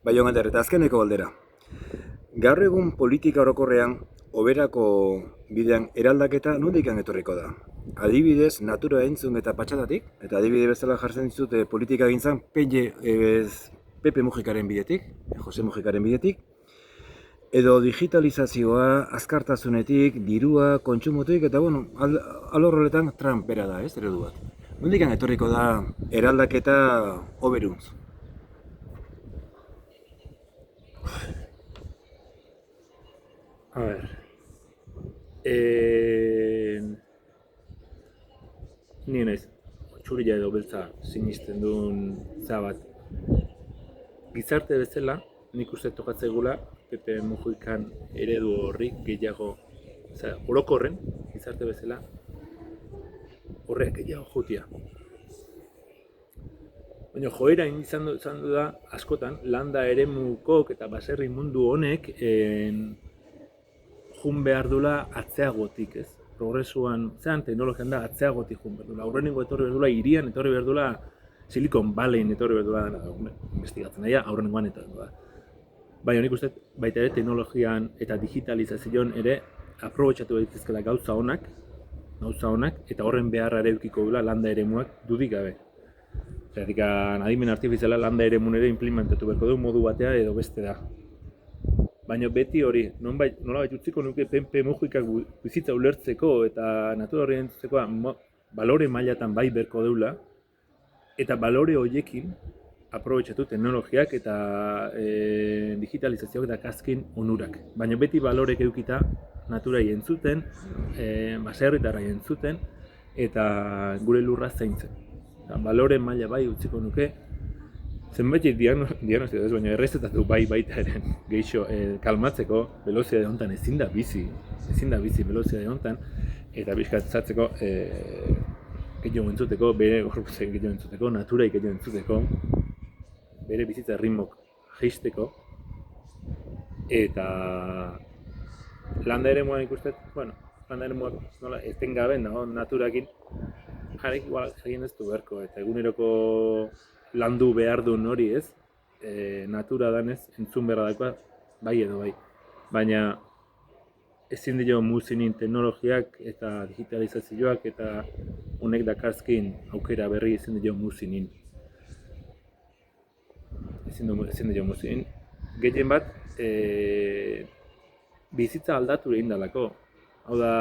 Bai, Jonander, eta azkeneko galdera. Gaur egun politika orokorrean, hoberako bidean eraldaketa nondik etorriko da? Adibidez, natura entzun eta patxadatik, eta adibide bezala jartzen dizute politika gintzan Pepe Mujikaren bidetik, Jose Mujikaren bidetik, edo digitalizazioa, azkartasunetik, dirua, kontsumotik, eta bueno, alor horretan Trump bera da, ez, eredu bat. Nondik etorriko da eraldaketa hoberuntz? A ver. Ni naiz txurila edo beltza sinisten duen bat. Gizarte bezala, nik uste tokatzaigula Pepe Mujikan eredu horri gehiago, orokorren, gizarte bezala, horrek gehiago jutia. Baina joera izan du da, askotan, landa eremukok eta baserri mundu honek jun behar dula atzeagotik, ez? Progresuan, teknologian da atzeagotik jun behar dula. Aurrenengo etorri behar dula, irian etorri behar dula, Silicon Valleyin etorri behar dula, investigatzen daia, aurrenengoan etorri behar dula. Baina nik uste, baita ere, teknologian eta digitalizazioan ere, aprobetxatu daitezkela gauza honak, eta horren beharra ere edukiko dula landa eremuak dudik gabe. Zeratik, adimen artifiziala landa eremun ere implementatu beharko du modu batea edo beste da. Baina beti hori, nolabait utziko nuke Pepe Mujikak bizitza ulertzeko eta natura horri entzutzekoa balore mailatan bai berko deula, eta balore horiekin aprobetxatu teknologiak eta digitalizazioak dakazkin onurak. Baina beti balorek edukita naturai entzuten, baserritarrai entzuten, eta gure lurra zaintzen. Balore maila bai utziko nuke, zenbait diagnostiko ez, baina errezetatu baita ere geixo kalmatzeko veloziade honetan ezin da bizi veloziade honetan, eta bizkatzatzeko gehiago entzuteko, bere gorputzek gehiago entzuteko, naturai gehiago entzuteko, bere bizitza ritmok jeisteko, eta landa eremuan ikustet, landa eremuak nola etengaben dago naturakin, jarek igual egin ez du beharko, eta eguneroko landu behar duen hori ez, natura danez entzun beharra dakoa, bai edo bai. Baina ezin dio muzinin teknologiak eta digitalizazioak eta honek dakarzkin aukera berri ezin dio muzinin. Ezin dio muzinin. Gehien bat, bizitza aldatu egin dalako. Hau da,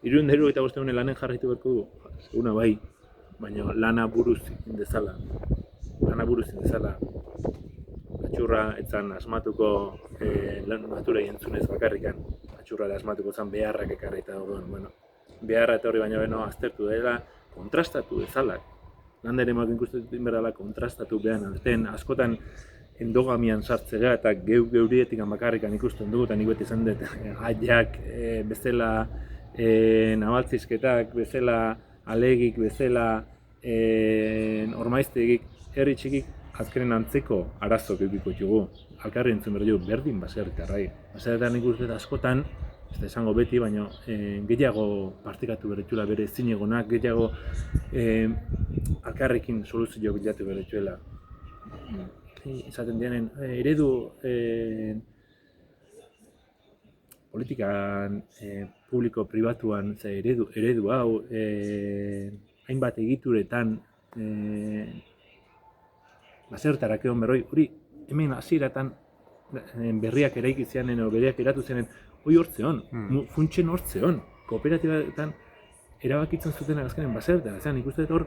365 lanen jarraitu beharko du, seguna bai, baina lana buruz dezala. Atxurra etzan asmatuko naturai entzunez bakarrikan. Atxurra asmatuko zen beharrak ekarri eta beharra eta hori baina beno aztertu dela, kontrastatu dezalak. Landa ere emak ikusten berdala kontrastatu behar alten, askotan endogamian sartzea eta geurietik bakarrikan ikusten dugu, eta nik beti izan dut aiak bezala, nabaltzizketak bezala, alegik bezala, ormaiztegik, herri txikik azkenen antzeko arazok edukiko dugu. Alkarri entzun behar dugu berdin baserritarrai. Baserritarra nik uste askotan, ez da esango beti, baina gehiago partikatu berretxuela bere zinegonak, gehiago alkarrekin soluzio bilatu berretxuela. Esaten dianen, eredu politikan, publiko-pribatuan eredu hau, hainbat egituretan baserritarrak egon berroi, hori hemen hasieratan berriak eraiki zianen edo berriak eratu zianen, hori hortzeon, funtsen hortzeon, kooperatibaetan erabakitzen zuten azkenen baserritarrak, nik uste dut hor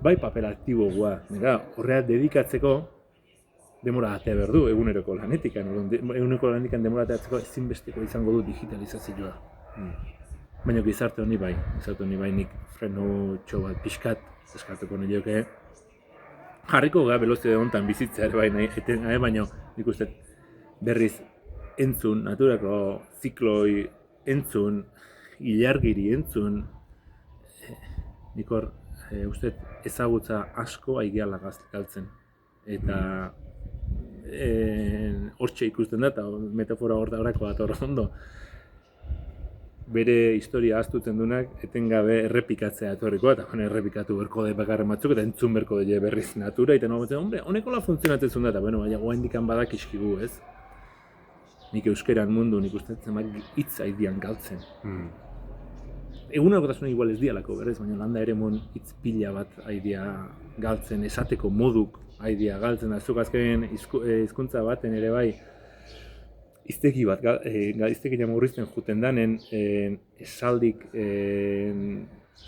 bai papel aktiboa, horrea dedikatzeko demora atea behar du eguneroko lanetikan, demora ateatzeko ezinbesteko izango du digitalizazioa. Baina gizarte honi bai nik freno txo bat pixkat eskatuko nioke. Jarriko gara veloziade honetan bizitzea ere bai, baina nik uste berriz entzun, naturako zikloi entzun, ilargiri entzun, nik hor uste ezagutza asko aigeala galtzen. Eta hortxe ikusten da, eta metafora horretako bat horra ondo. bere historia ahaztutzen dunak etengabe errepikatzea etorriko, eta errepikatu berko de bakarren batzuk, eta entzun berko de berriz natura, eta nomatzen, hombre, honekola funtzionatzen zuen da, eta bueno, baina goaindikan badak iskigu, ez? Nik euskeran mundu, nik uste zenbat hitz aidian galtzen. Egunerokotasuna igual ez dialako berrez, baina landa ere mon hitz pila bat aidia galtzen, esateko moduk aidia galtzen, da zuk azken hizkuntza baten ere bai, izteki bat, izteki jamurrizten juten danen, esaldik,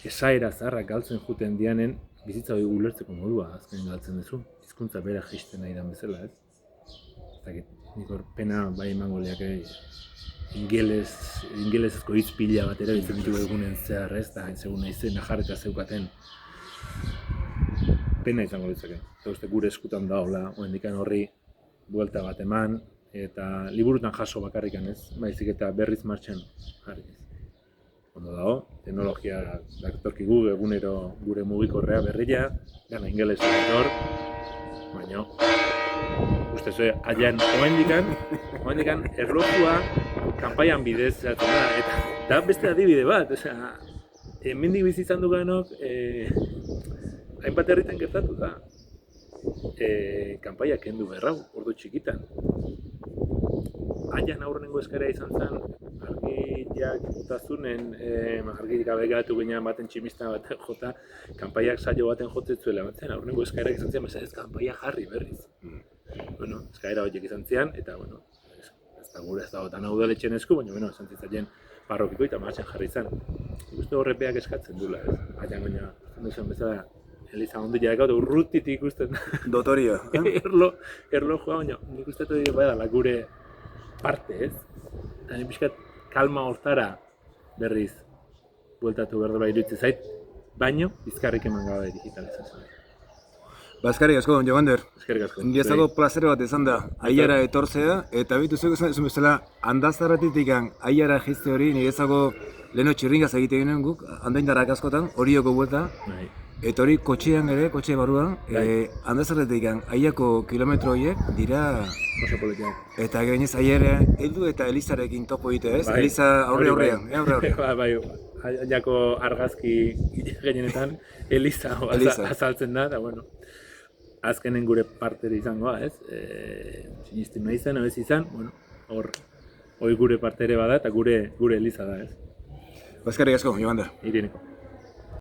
esaera zaharrak galtzen juten dianen, bizitza hori ulertzeko modua azken galtzen duzu, hizkuntza bera jaisten nahi dan bezala, ez? Nik hor pena bai emango leake ingelesezko hitz pila bat erabiltzen ditu egunen zehar, ez? Da, segun naizen jarreta zeukaten pena izango ditzake. Eta uste gure eskutan daola, oraindikan horri buelta bat eman, eta liburutan jaso bakarrikan ez, baizik eta berriz martxan jarri ez. Ondo dago, teknologia datorkigu egunero gure mugikorrea berria, gana ingelesa dator, baina uste zuen, aian oendikan erlojua kanpaian bidez zaten da, eta beste adibide bat, osea, hemendik bizi izan duganok, hainbat herritan gertatu da, kanpaia kendu berrau, ordu txikitan. Aian aurrenengo eskaera izan zen, argiak utazunen, argirik gabe gatu ginean baten tximista baten jota, kanpaiak saio baten jotetzuela batzen, aurrenengo eskaerak izan zian, ez kanpaia jarri berriz. Bueno, eskaera horiek izan zian, eta bueno, ez da gure ez da gotan udaletxen esku, baina bueno, esan zitzaien parrokiko eta martxan jarri zen. Uste horrepeak eskatzen dula, ez? Aian baina, zen bezala, Eliza ondila eka, urrutitik ikusten Dotorio, erlojua, baina nik uste dut badala gure parte, ez? Eta nik pixkat kalma hortara berriz bueltatu behar dela iruditzen zait, baino bizkarrik eman gabe digitalizazioa. Eskerrik asko, Jogander. Eskerrik asko. Niretzako plazero bat izan da, aiara etortzea, eta bitu zuek esan bezala, handazarratitik aiara jiste hori, niretzako leheno txirringaz egite ginen guk, handaindarrak askotan, horioko buelta, eta hori kotxean ere, kotxe barruan, handazarratitik aiako kilometro horiek dira, oso politiak. eta gainez aiara heldu eta Elizarekin topo egite, ez? Eliza aurrean. Bai, aiako argazki gehienetan Eliza azaltzen da, eta bueno, azkenen gure parteri izangoa, ez? Sinistin nahi zen, ez izan, bueno, hor gure partere bada eta gure Eliza da, ez? Eskerrik asko, Jogander. Ireneko.